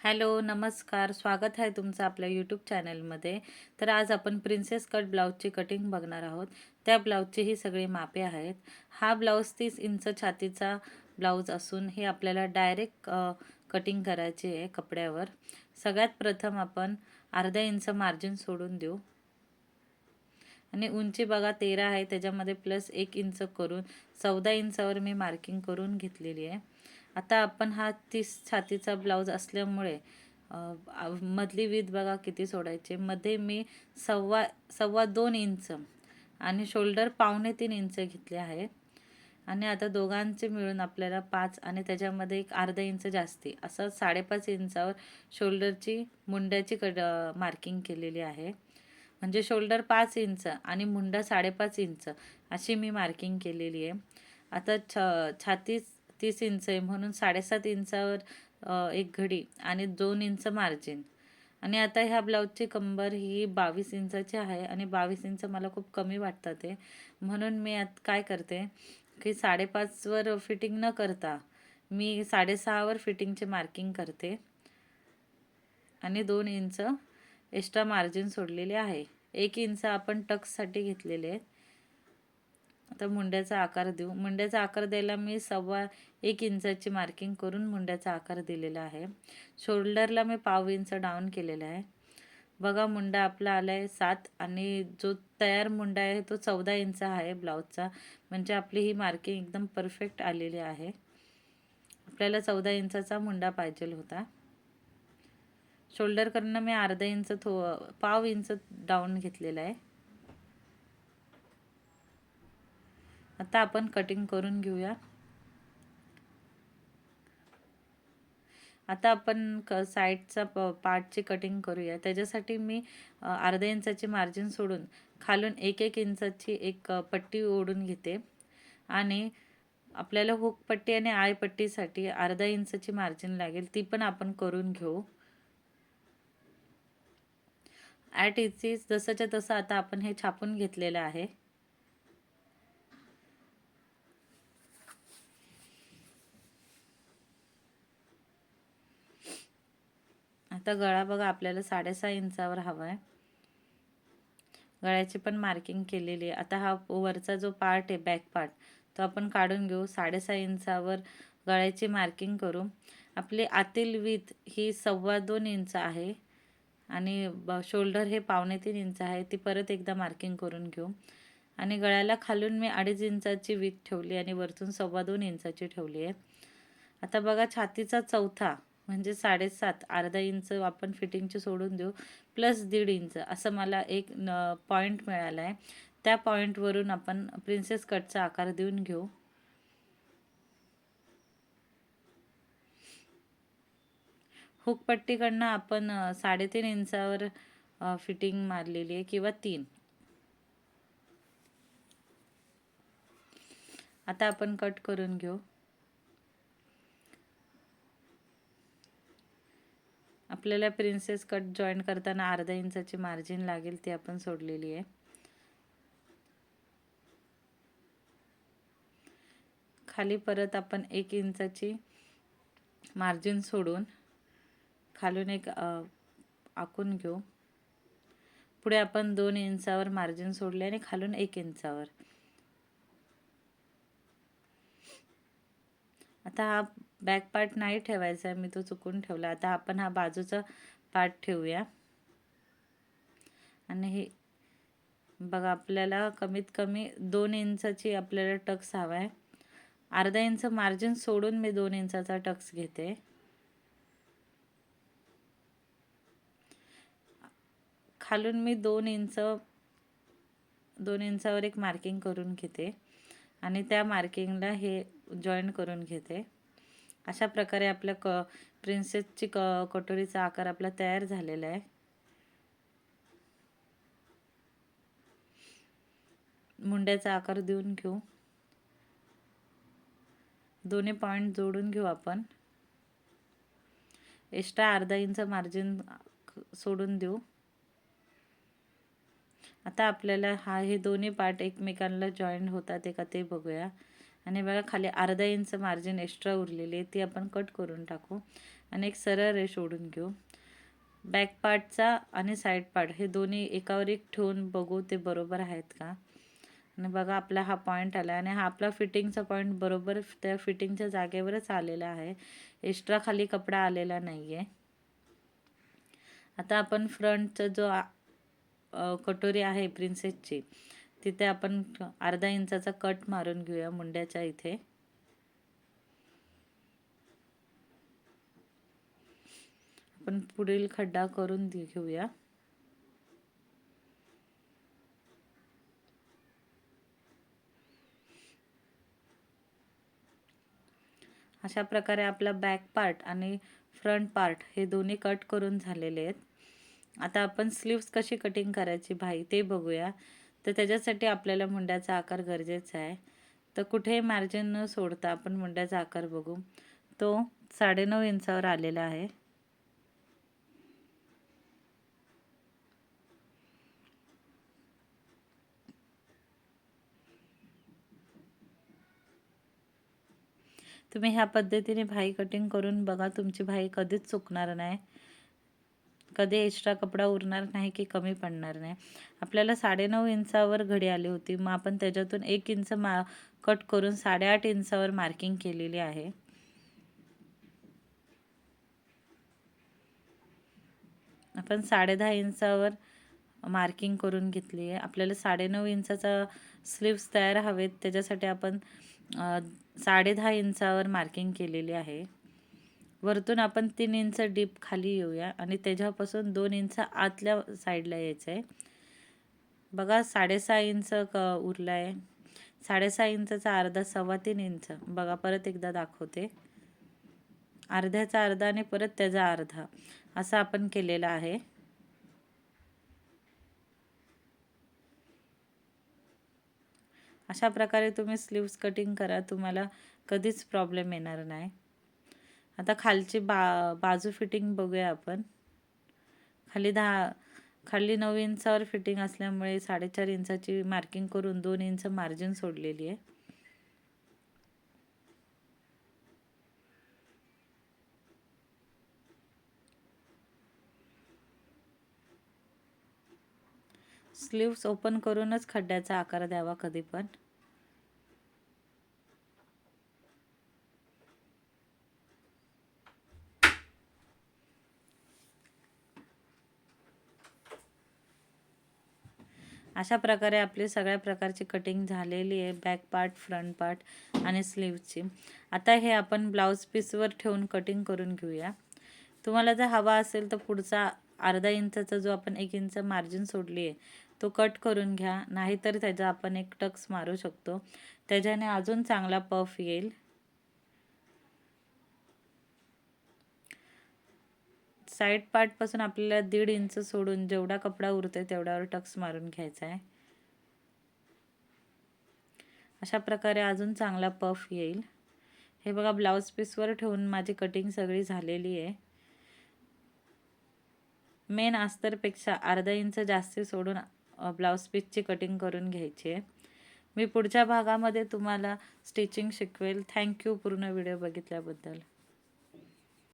Hello, नमस्कार. स्वागत आहे तुमचं आपल्या यूट्यूब चॅनलमध्ये. तर आज आपण प्रिन्सेस कट ब्लाऊजची कटिंग बघणार आहोत. त्या ब्लाऊजची ही सगळी मापे आहेत. हा ब्लाऊज 30 इंच छातीचा ब्लाऊज असून हे आपल्याला डायरेक्ट कटिंग करायची आहे कपड्यावर. सगळ्यात प्रथम आपण अर्धा इंच मार्जिन सोडून देऊ आणि उंची बघा 13 आहे, त्याच्यामध्ये प्लस 1 इंच करून 14 इंचावर मी मार्किंग करून घेतलेली आहे. आता आपण हा 30 छातीचा ब्लाऊज असल्यामुळे मधली वीध बघा किती सोडायचे. मध्ये मी सव्वा 2 इंच आणि शोल्डर 2.25 इंच घेतले आहे. आणि आता दोघांचे मिळून आपल्याला 5 आणि त्याच्यामध्ये एक अर्धा इंच जास्ती असं 5.5 इंचावर शोल्डरची मुंड्याची मार्किंग केलेली आहे. म्हणजे शोल्डर 5 इंच आणि मुंडा 5.5 इंच अशी मी मार्किंग केलेली आहे. आता छाती 30 इंच आहे म्हणून 7.5 इंचावर एक घडी आणि 2 इंच मार्जिन. आणि आता ह्या ब्लाऊजची कंबर ही 22 इंचाची आहे आणि 22 इंच मला खूप कमी वाटतात ते, म्हणून मी आता काय करते की 5.5 वर फिटिंग न करता मी 6.5 वर फिटिंगचे मार्किंग करते आणि 2 इंच एक्स्ट्रा मार्जिन सोडलेले आहे. 1 इंच आपण टक्ससाठी घेतलेले आहेत. आता मुंड्याचा आकार देऊ. मुंड्याचा आकार द्यायला मी 1.25 इंचाची मार्किंग करून मुंड्याचा आकार दिलेला आहे. शोल्डरला मी 1/2 इंच डाऊन केलेला आहे. बघा मुंडा आपला आला आहे 7 आणि जो तयार मुंडा आहे तो 14 इंच आहे ब्लाऊजचा. म्हणजे आपली ही मार्किंग एकदम परफेक्ट आलेली आहे. आपल्याला 14 इंचाचा मुंडा पाहिजे होता. शोल्डरकडनं मी अर्धा इंच 1/2 इंच डाऊन घेतलेला आहे. आता आपण कटिंग करून घेऊया. आता आपण साईडचा पार्टची कटिंग करूया. त्याच्यासाठी मी अर्धा इंचाची मार्जिन सोडून खालून 1-1 इंचाची एक पट्टी ओढून घेते आणि आपल्याला हुक पट्टी आणि आय पट्टीसाठी अर्धा इंचाची मार्जिन लागेल, ती पण आपण करून घेऊ. ॲट इज जसंच्या तसं आता आपण हे छापून घेतलेलं आहे. आता गळा बघा आपल्याला 6.5 इंचावर हवा आहे. गळ्याची पण मार्किंग केलेली आहे. आता हा वरचा जो पार्ट आहे बॅक पार्ट तो आपण काढून घेऊ. 6.5 इंचावर गळ्याची मार्किंग करू. आपली आतील वीथ ही 2.25 इंच आहे आणि शोल्डर हे 2.25 इंच आहे. ती परत एकदा मार्किंग करून घेऊ. आणि गळ्याला खालून मी 2.5 इंचाची वीथ ठेवली आणि वरतून 2.25 इंचाची ठेवली आहे. आता बघा छातीचा चौथा म्हणजे 7.5 अर्धा इंच आपण फिटिंगची सोडून देऊ प्लस 1.5 इंच असं मला एक पॉईंट मिळाला आहे. त्या पॉईंटवरून आपण प्रिन्सेस कटचा आकार देऊन घेऊ. हुकपट्टीकडनं आपण 3.5 इंचावर फिटिंग मारलेली आहे किंवा 3. आता आपण कट करून घेऊ. आपल्याला प्रिन्सेस कट जॉईन करताना अर्धा इंचाची मार्जिन लागेल, ती आपण सोडलेली आहे. खाली परत आपण 1 इंचाची मार्जिन सोडून खालून एक आखून घेऊ. पुढे आपण 2 इंचावर मार्जिन सोडले आणि खालून 1 इंचावर. आता हा बॅक पार्ट नाही ठेवायचा आहे, मी तो चुकून ठेवला. आता आपण हा बाजूचा पार्ट ठेवूया. आणि हे बघा आपल्याला कमीत कमी 2 इंचाची आपल्याला टक्स हवा आहे. अर्धा इंच मार्जिन सोडून मी 2 इंचाचा टक्स घेते. खालून मी 2 इंचावर एक मार्किंग करून घेते आणि त्या मार्किंगला हे जॉईन करून घेते. अशा प्रकारे आपल्या प्रिन्सेसची कटोरीचा आकार आपला तयार झालेला आहे. मुंड्याचा आकार देऊन घेऊ. दोन्ही पॉईंट जोडून घेऊ आपण. एक्स्ट्रा अर्धा इंच मार्जिन सोडून देऊ. आता आपल्याला हे दोन्ही पार्ट एकमेकांना जॉईंट होतात का ते बघूया. आणि बघा खाली अर्धा इंच मार्जिन एक्स्ट्रा उरलेली आहे, ती आपण कट करून टाकू. आणि एक सरळ रेष ओढून घेऊ. बॅक पार्टचा आणि साईड पार्ट हे दोन्ही एकावर एक ठेवून बघू ते बरोबर आहेत का. आणि बघा आपला हा पॉईंट आला आणि हा आपला फिटिंगचा पॉईंट बरोबर त्या फिटिंगच्या जागेवरच आलेला आहे. एक्स्ट्रा खाली कपडा आलेला नाही आहे. आता आपण फ्रंटचा जो कटोरी आहे प्रिन्सेसची, तिथे आपण अर्धा इंचाचा कट मारून घेऊया मुंड्याच्या इथे. आपण पुढील खड्डा करून घेऊया. अशा प्रकारे आपला बॅक पार्ट आणि फ्रंट पार्ट हे दोन्ही कट करून झालेले आहेत. आता आपण स्लीव्स कशी कटिंग करायची भाई ते बघूया. तर त्याच्यासाठी आपल्याला मुंड्याचा आकार गरजेचा आहे. तर कुठेही मार्जिन न सोडता आपण मुंड्याचा आकार बघू. तो 9.5 इंचावर आलेला आहे. तुम्ही ह्या पद्धतीने भाई कटिंग करून बघा. तुमची भाई कधीच चुकणार नाही. कधी एक्स्ट्रा कपडा उरणार नाही की कमी पडणार नाही. आपल्याला 9.5 इंचावर घडी आली होती. मग आपण त्याच्यातून 1 इंच कट करून 8.5 इंचावर मार्किंग केलेली आहे. आपण 10.5 इंचावर मार्किंग करून घेतली आहे. आपल्याला 9.5 इंचाचा स्लीव्स तयार हवेत, त्याच्यासाठी आपण 10.5 इंचावर मार्किंग केलेली आहे. वरतून आपण 3 इंच डीप खाली येऊया आणि त्याच्यापासून 2 इंच आतल्या साईडला यायचं आहे. बघा 6.5 इंच उरला आहे. 6.5 इंचचा अर्धा 3.25 इंच. बघा परत एकदा दाखवते. अर्ध्याचा अर्धा आणि परत त्याचा अर्धा असं आपण केलेला आहे. अशा प्रकारे तुम्ही स्लीव्स कटिंग करा. तुम्हाला कधीच प्रॉब्लेम येणार नाही. आता खालची बाजू फिटिंग बघूया आपण. खाली 9 इंचावर फिटिंग असल्यामुळे 4.5 इंचाची मार्किंग करून 2 इंच मार्जिन सोडलेली आहे. स्लीव्स ओपन करूनच खड्ड्याचा आकार द्यावा कधी पण. अशा प्रकारे आपली सगळ्या प्रकारची कटिंग झालेली आहे. बॅक पार्ट, फ्रंट पार्ट आणि स्लीव्सची. आता हे आपण ब्लाऊज पीसवर ठेवून कटिंग करून घेऊया. तुम्हाला जर हवा असेल तर पुढचा अर्धा इंचाचा जो आपण 1 इंच मार्जिन सोडली आहे तो कट करून घ्या. नाहीतर त्याचा आपण एक टक्स मारू शकतो. त्याच्याने अजून चांगला पफ येईल. साईड पार्टपासून आपल्याला 1.5 इंच सोडून जेवढा कपडा उरतोय तेवढ्यावर टक्स मारून घ्यायचा आहे. अशा प्रकारे अजून चांगला पफ येईल. हे बघा ब्लाऊज पीसवर ठेवून माझी कटिंग सगळी झालेली आहे. मेन अस्तरपेक्षा अर्धा इंच जास्ती सोडून ब्लाऊज पीसची कटिंग करून घ्यायची आहे. मी पुढच्या भागामध्ये तुम्हाला स्टिचिंग शिकवेल. थँक्यू पूर्ण व्हिडिओ बघितल्याबद्दल.